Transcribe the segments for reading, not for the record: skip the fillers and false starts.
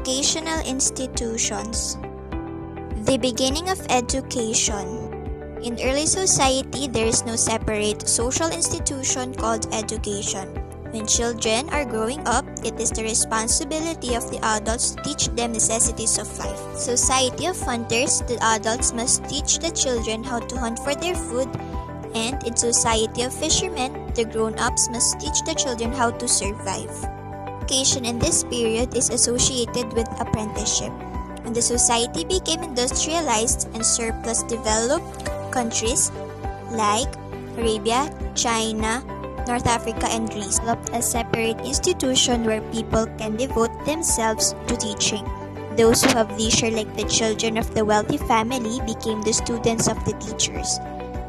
Educational institutions. The beginning of education. In early society, there is no separate social institution called education. When children are growing up, it is the responsibility of the adults to teach them necessities of life. Society of hunters, the adults must teach the children how to hunt for their food, and in society of fishermen, the grown-ups must teach the children how to survive. Education in this period is associated with apprenticeship. When the society became industrialized and surplus developed countries like Arabia, China, North Africa, and Greece developed a separate institution where people can devote themselves to teaching. Those who have leisure, like the children of the wealthy family, became the students of the teachers.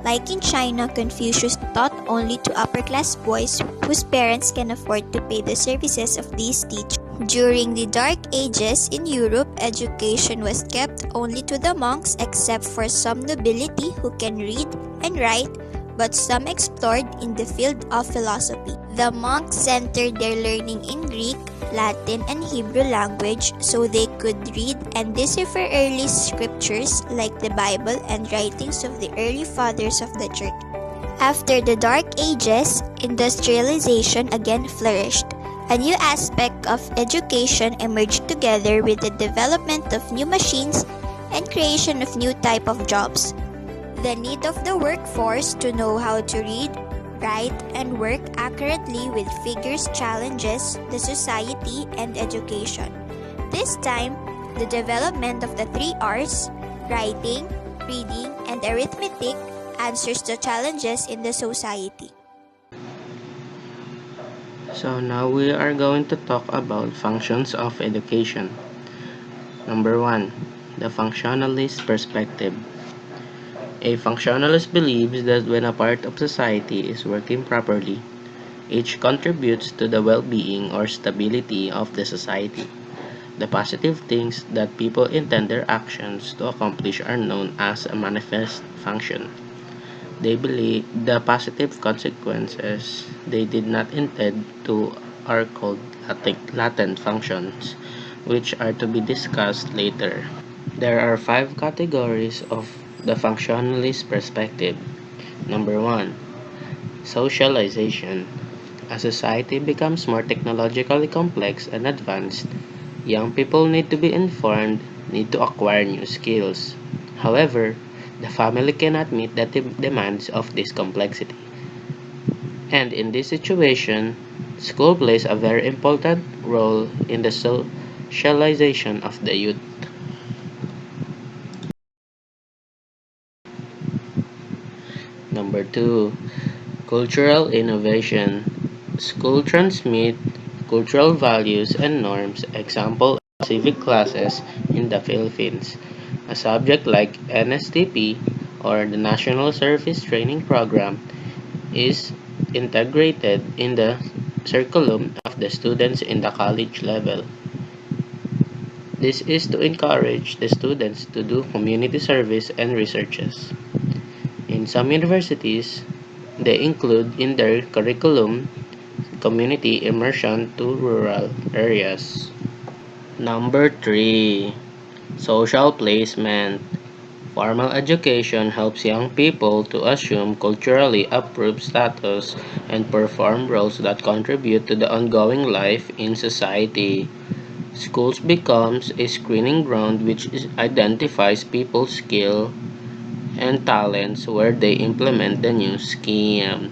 Like in China, Confucius taught only to upper-class boys whose parents can afford to pay the services of these teachers. During the Dark Ages in Europe, education was kept only to the monks except for some nobility who can read and write, but some explored in the field of philosophy. The monks centered their learning in Greek, Latin, and Hebrew language so they could read and decipher early scriptures like the Bible and writings of the early fathers of the church. After the Dark Ages, industrialization again flourished. A new aspect of education emerged together with the development of new machines and creation of new type of jobs. The need of the workforce to know how to read, write, and work accurately with figures challenges the society and education. This time, the development of the 3 R's, writing, reading, and arithmetic, answers the challenges in the society. So now we are going to talk about functions of education. Number 1. The functionalist perspective. A functionalist believes that when a part of society is working properly, each contributes to the well-being or stability of the society. The positive things that people intend their actions to accomplish are known as a manifest function. They believe the positive consequences they did not intend to are called latent functions, which are to be discussed later. There are 5 categories of the functionalist perspective. Number 1. Socialization. As society becomes more technologically complex and advanced, young people need to be informed, need to acquire new skills. However, the family cannot meet the demands of this complexity. And in this situation, school plays a very important role in the socialization of the youth. Number 2. Cultural innovation. School transmit cultural values and norms. Example, civic classes in the Philippines. A subject like NSTP or the National Service Training Program is integrated in the curriculum of the students in the college level. This is to encourage the students to do community service and researches. In some universities, they include in their curriculum community immersion to rural areas. Number 3. Social placement. Formal education helps young people to assume culturally approved status and perform roles that contribute to the ongoing life in society. Schools becomes a screening ground which identifies people's skill and talents where they implement the new scheme.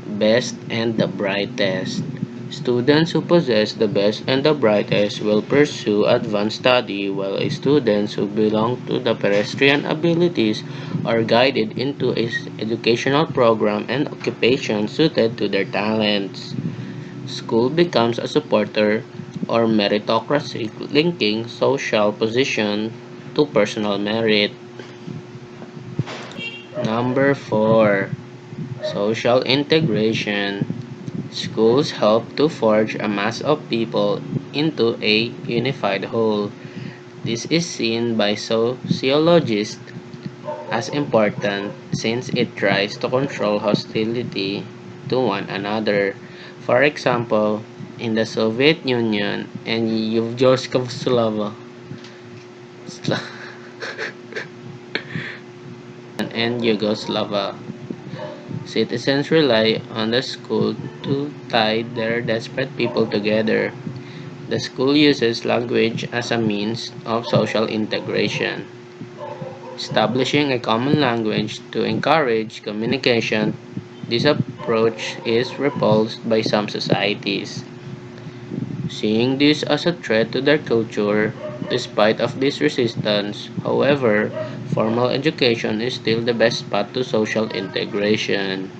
Best and the brightest. Students who possess the best and the brightest will pursue advanced study, while students who belong to the pedestrian abilities are guided into an educational program and occupation suited to their talents. School becomes a supporter or meritocracy linking social position to personal merit. Number 4. Social integration. Schools help to forge a mass of people into a unified whole. This is seen by sociologists as important since it tries to control hostility to one another. For example, in the Soviet Union and Yugoslavia, citizens rely on the school to tie their desperate people together. The school uses language as a means of social integration, establishing a common language to encourage communication. This approach is repulsed by some societies, seeing this as a threat to their culture. Despite of this resistance, however, formal education is still the best path to social integration.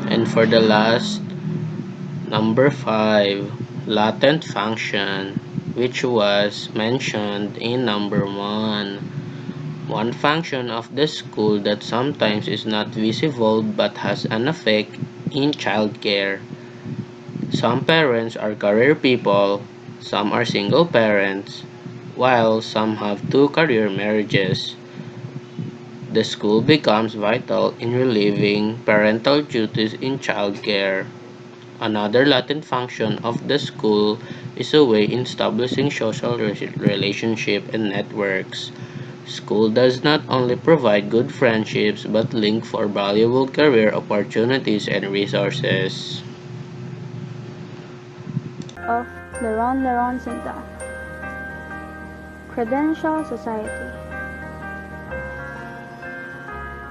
And for the last, number 5, latent function, which was mentioned in number 1. One function of the school that sometimes is not visible but has an effect in childcare. Some parents are career people, some are single parents, while some have two career marriages. The school becomes vital in relieving parental duties in childcare. Another latent function of the school is a way in establishing social relationships and networks. School does not only provide good friendships but link for valuable career opportunities and resources. Of Leron Sinta. Credential Society.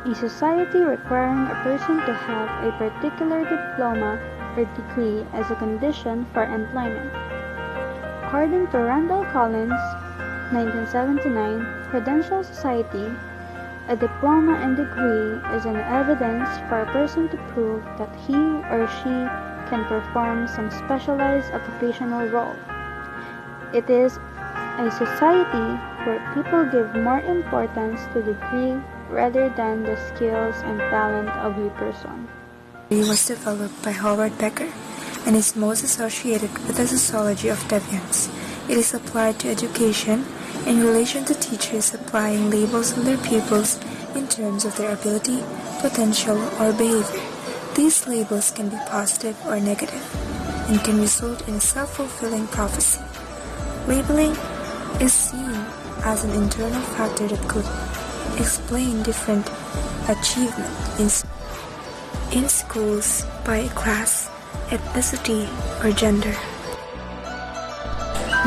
A society requiring a person to have a particular diploma or degree as a condition for employment. According to Randall Collins, 1979, Credential Society, a diploma and degree is an evidence for a person to prove that he or she can perform some specialized occupational role. It is a society where people give more importance to degree rather than the skills and talent of a person. It was developed by Howard Becker and is most associated with the sociology of deviance. It is applied to education in relation to teachers applying labels on their pupils in terms of their ability, potential, or behavior. These labels can be positive or negative and can result in a self-fulfilling prophecy. Labeling is seen as an internal factor that could explain different achievement in schools by class, ethnicity, or gender.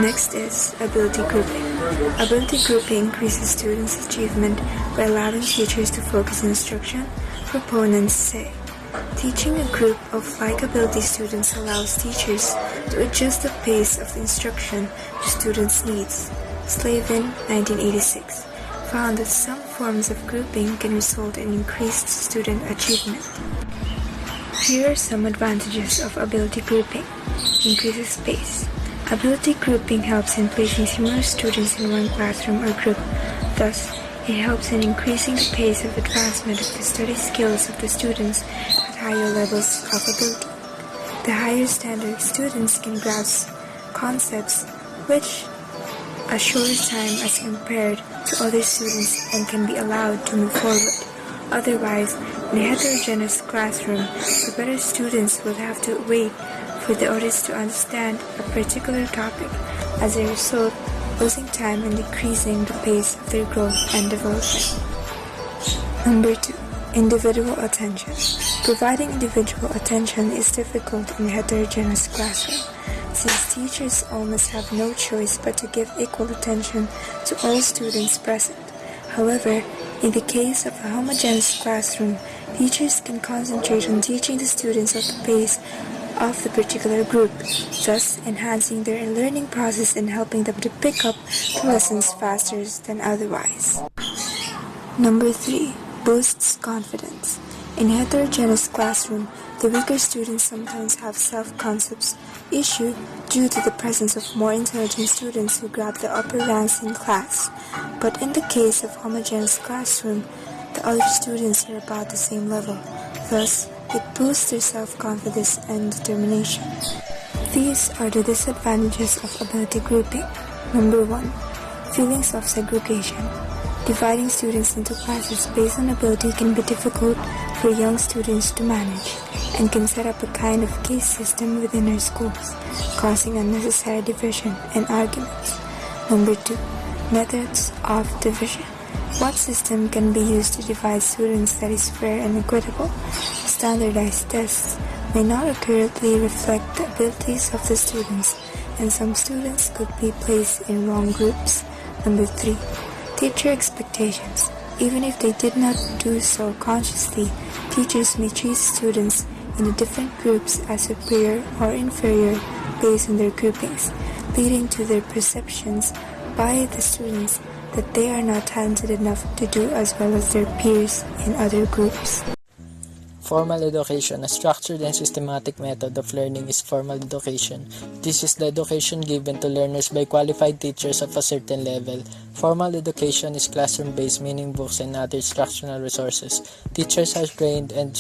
Next is ability grouping. Ability grouping increases students' achievement by allowing teachers to focus on instruction. Proponents say, teaching a group of like-ability students allows teachers to adjust the pace of instruction to students' needs. Slavin, 1986, found that some forms of grouping can result in increased student achievement. Here are some advantages of ability grouping. Increases pace. Ability grouping helps in placing similar students in one classroom or group. Thus, it helps in increasing the pace of advancement of the study skills of the students at higher levels of ability. The higher standard students can grasp concepts which a shorter time as compared to other students and can be allowed to move forward. Otherwise, in a heterogeneous classroom, the better students will have to wait for the others to understand a particular topic, as a result, losing time and decreasing the pace of their growth and development. Number 2. Individual attention. Providing individual attention is difficult in a heterogeneous classroom, since teachers almost have no choice but to give equal attention to all students present. However, in the case of a homogeneous classroom, teachers can concentrate on teaching the students at the pace of the particular group, thus enhancing their learning process and helping them to pick up the lessons faster than otherwise. Number 3. Boosts confidence. In a heterogeneous classroom, the weaker students sometimes have self-concepts issue due to the presence of more intelligent students who grab the upper ranks in class. But in the case of homogeneous classroom, the other students are about the same level. Thus, it boosts their self-confidence and determination. These are the disadvantages of ability grouping. Number 1. Feelings of segregation. Dividing students into classes based on ability can be difficult for young students to manage and can set up a kind of case system within our schools, causing unnecessary division and arguments. Number 2. Methods of division. What system can be used to divide students that is fair and equitable? Standardized tests may not accurately reflect the abilities of the students, and some students could be placed in wrong groups. Number 3. Teacher expectations. Even if they did not do so consciously, teachers may treat students in the different groups as superior or inferior based on their groupings, leading to their perceptions by the students that they are not talented enough to do as well as their peers in other groups. Formal education, a structured and systematic method of learning, is formal education. This is the education given to learners by qualified teachers of a certain level. Formal education is classroom-based, meaning books and other instructional resources. Teachers are trained and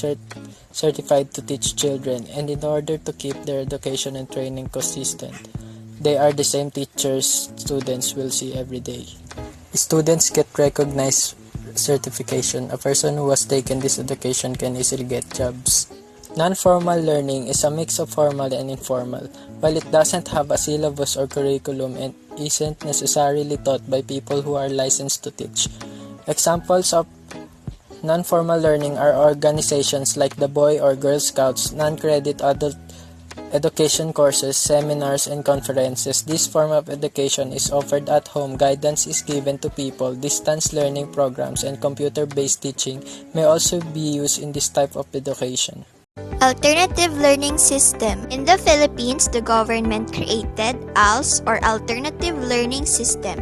certified to teach children, and in order to keep their education and training consistent, they are the same teachers students will see every day. Students get recognized certification. A person who has taken this education can easily get jobs. Non-formal learning is a mix of formal and informal. While it doesn't have a syllabus or curriculum and isn't necessarily taught by people who are licensed to teach. Examples of non-formal learning are organizations like the Boy or Girl Scouts, non-credit adult education courses, seminars, and conferences. This form of education is offered at home. Guidance is given to people. Distance learning programs and computer-based teaching may also be used in this type of education. Alternative Learning System. In the Philippines, the government created ALS or Alternative Learning System.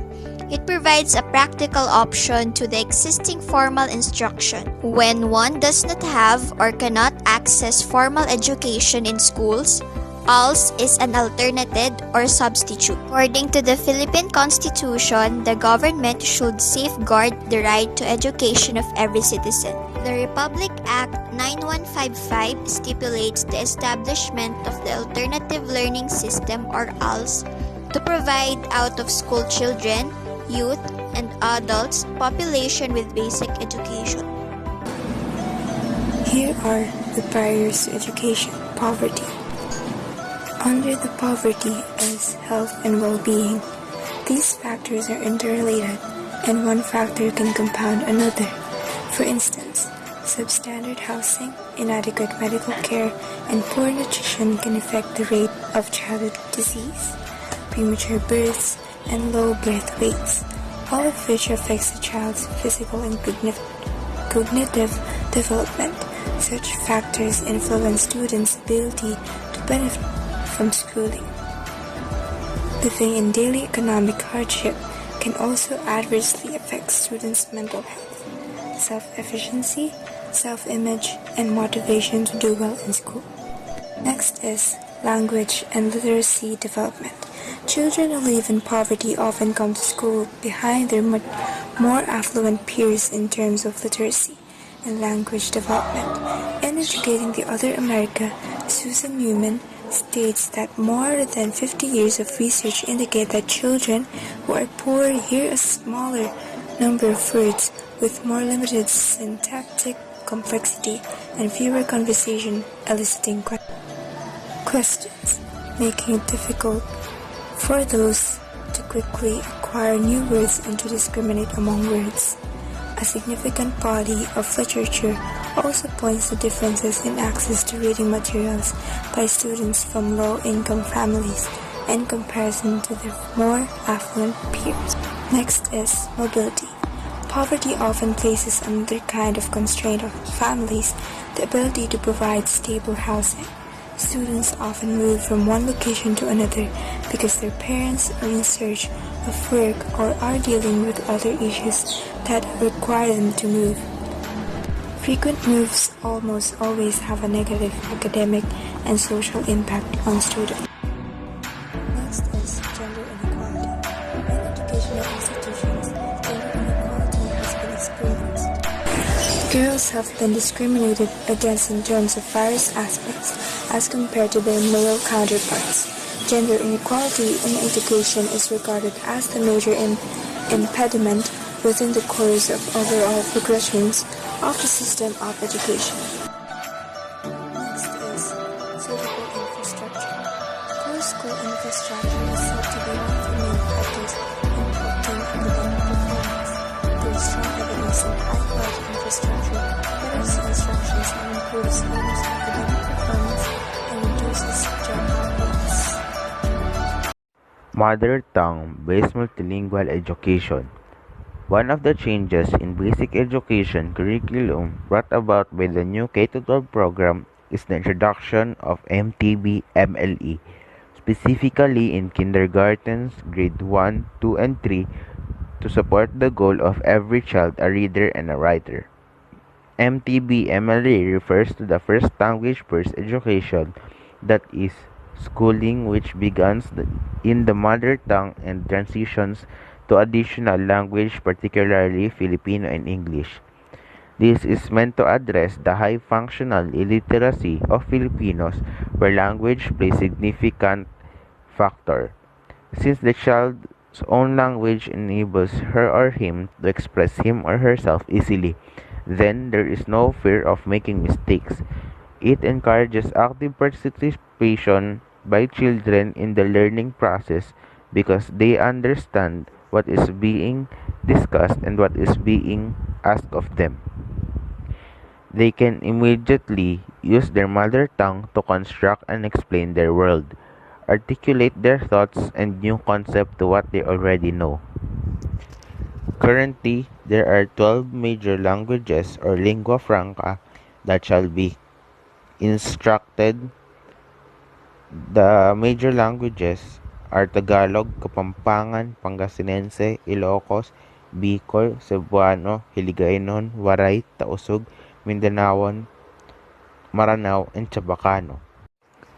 It provides a practical option to the existing formal instruction. When one does not have or cannot access formal education in schools, ALS is an alternative or substitute. According to the Philippine Constitution, the government should safeguard the right to education of every citizen. The Republic Act 9155 stipulates the establishment of the Alternative Learning System or ALS to provide out-of-school children, youth, and adults population with basic education. Here are the barriers to education. Poverty. Under the poverty is health and well-being. These factors are interrelated, and one factor can compound another. For instance, substandard housing, inadequate medical care, and poor nutrition can affect the rate of childhood disease, premature births, and low birth weights, all of which affects the child's physical and cognitive development. Such factors influence students' ability to benefit from schooling. Living in daily economic hardship can also adversely affect students' mental health, self-efficiency, self-image, and motivation to do well in school. Next is language and literacy development. Children who live in poverty often come to school behind their more affluent peers in terms of literacy and language development. In Educating the Other America, Susan Newman states that more than 50 years of research indicate that children who are poor hear a smaller number of words with more limited syntactic complexity and fewer conversation eliciting questions, making it difficult for those to quickly acquire new words and to discriminate among words. A significant body of literature also points to differences in access to reading materials by students from low-income families in comparison to their more affluent peers. Next is mobility. Poverty often places another kind of constraint on families, the ability to provide stable housing. Students often move from one location to another because their parents are in search of work or are dealing with other issues that require them to move. Frequent moves almost always have a negative academic and social impact on students. Next is gender inequality. In educational institutions, gender inequality has been experienced. Girls have been discriminated against in terms of various aspects as compared to their male counterparts. Gender inequality in education is regarded as the major impediment within the course of overall progressions of the system of education. Next is physical infrastructure. Core school infrastructure is said to be one of the main factors impacting academic performance. There is strong evidence that high-quality infrastructure betters instructions and improves learners' academic performance and reduces job loss. Mother tongue-based multilingual education. One of the changes in basic education curriculum brought about by the new K-12 program is the introduction of MTB-MLE, specifically in kindergartens, grade 1, 2, and 3, to support the goal of every child a reader and a writer. MTB-MLE refers to the first language-first education, that is, schooling which begins in the mother tongue and transitions to additional language, particularly Filipino and English. This is meant to address the high functional illiteracy of Filipinos, where language plays a significant factor. Since the child's own language enables her or him to express him or herself easily, then there is no fear of making mistakes. It encourages active participation by children in the learning process because they understand what is being discussed and what is being asked of them. They can immediately use their mother tongue to construct and explain their world, articulate their thoughts and new concepts to what they already know. Currently, there are 12 major languages or lingua franca that shall be instructed. The major languages are Tagalog, Kapampangan, Pangasinense, Ilocos, Bicol, Cebuano, Hiligaynon, Waray, Tausug, Mindanaon, Maranao, and Chabacano.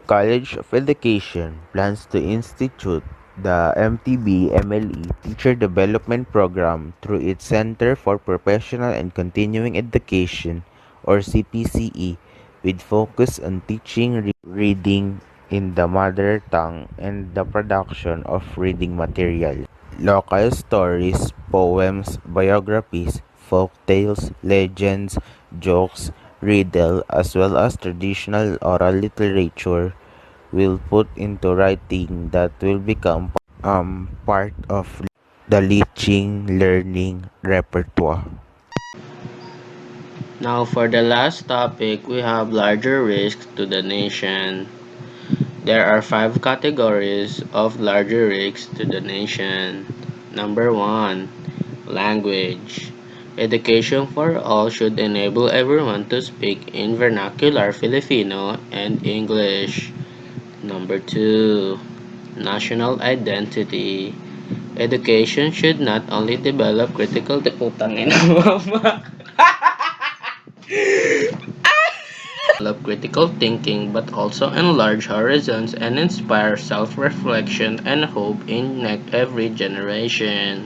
College of Education plans to institute the MTB-MLE Teacher Development Program through its Center for Professional and Continuing Education, or CPCE, with focus on teaching reading in the mother tongue and the production of reading materials. Local stories, poems, biographies, folk tales, legends, jokes, riddle, as well as traditional oral literature will put into writing that will become part of the teaching learning repertoire. Now for the last topic, we have larger risks to the nation. There are 5 categories of larger risks to the nation. Number 1. Language. Education for all should enable everyone to speak in vernacular Filipino and English. Number 2. National identity. Education should not only develop critical putang ina mama. Develop critical thinking but also enlarge horizons and inspire self-reflection and hope in every generation.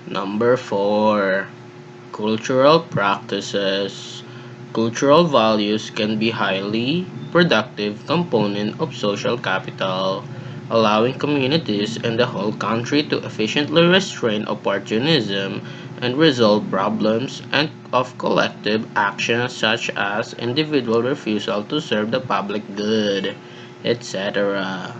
Number 4. Cultural practices. Cultural values can be highly productive component of social capital, allowing communities and the whole country to efficiently restrain opportunism and resolve problems and of collective action such as individual refusal to serve the public good, etc.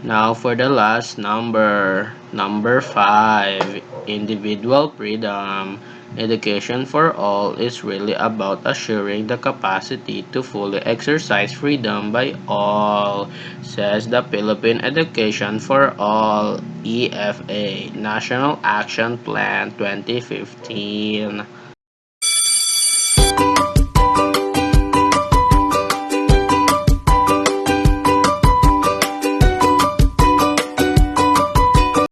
Now for the last number. Number 5. Individual freedom. Education for all is really about assuring the capacity to fully exercise freedom by all, says the Philippine Education for All (EFA) National Action Plan 2015.